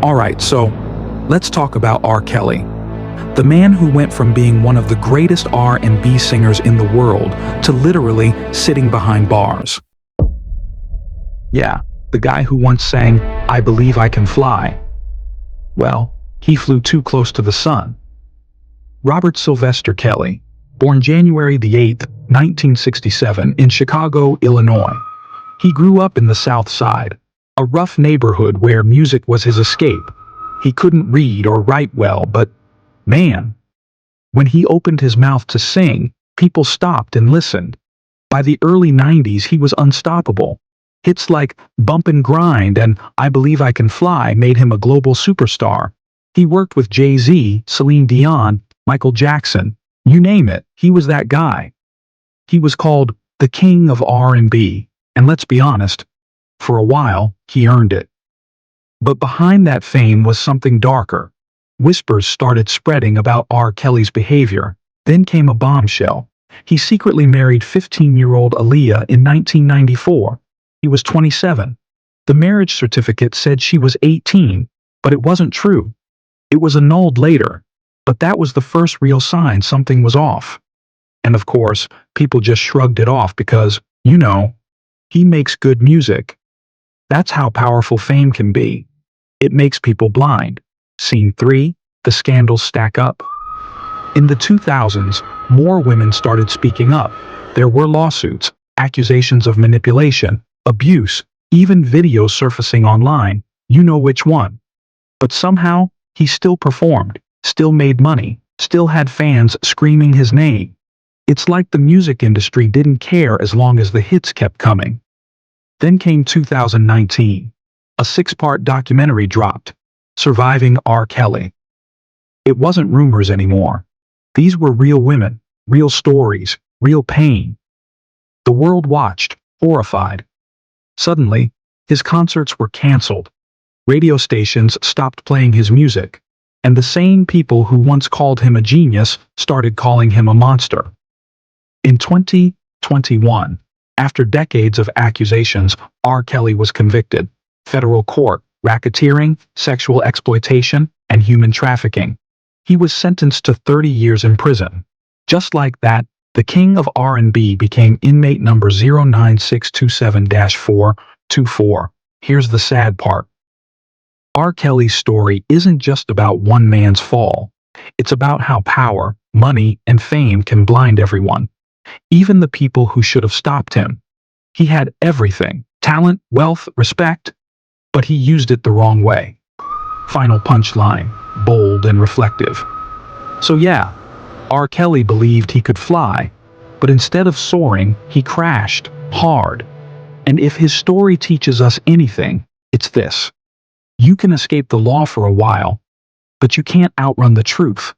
Alright, so let's talk about R. Kelly. The man who went from being one of the greatest R&B singers in the world to literally sitting behind bars. Yeah, the guy who once sang, "I Believe I Can Fly." Well, he flew too close to the sun. Robert Sylvester Kelly, born January the 8th, 1967 in Chicago, Illinois. He grew up in the South Side, a rough neighborhood where music was his escape. He couldn't read or write well, but man, when he opened his mouth to sing, people stopped and listened. By the early 90s, he was unstoppable. Hits like Bump and Grind and I Believe I Can Fly made him a global superstar. He worked with Jay-Z, Celine Dion, Michael Jackson, you name it, he was that guy. He was called the King of R&B, and let's be honest, for a while, he earned it. But behind that fame was something darker. Whispers started spreading about R. Kelly's behavior. Then came a bombshell. He secretly married 15-year-old Aaliyah in 1994. He was 27. The marriage certificate said she was 18, but it wasn't true. It was annulled later, but that was the first real sign something was off. And of course, people just shrugged it off because, he makes good music. That's how powerful fame can be. It makes people blind. Scene 3, the scandals stack up. In the 2000s, more women started speaking up. There were lawsuits, accusations of manipulation, abuse, even videos surfacing online, you know which one. But somehow, he still performed, still made money, still had fans screaming his name. It's like the music industry didn't care as long as the hits kept coming. Then came 2019. A 6-part documentary dropped, Surviving R. Kelly. It wasn't rumors anymore. These were real women, real stories, real pain. The world watched, horrified. Suddenly, his concerts were canceled. Radio stations stopped playing his music. And the same people who once called him a genius started calling him a monster. In 2021, after decades of accusations, R. Kelly was convicted. Federal court, racketeering, sexual exploitation, and human trafficking. He was sentenced to 30 years in prison. Just like that, the king of R&B became inmate number 09627-424. Here's the sad part. R. Kelly's story isn't just about one man's fall. It's about how power, money, and fame can blind everyone. Even the people who should have stopped him. He had everything, talent, wealth, respect, but he used it the wrong way. Final punchline, bold and reflective. So yeah, R. Kelly believed he could fly, but instead of soaring, he crashed hard. And if his story teaches us anything, it's this. You can escape the law for a while, but you can't outrun the truth.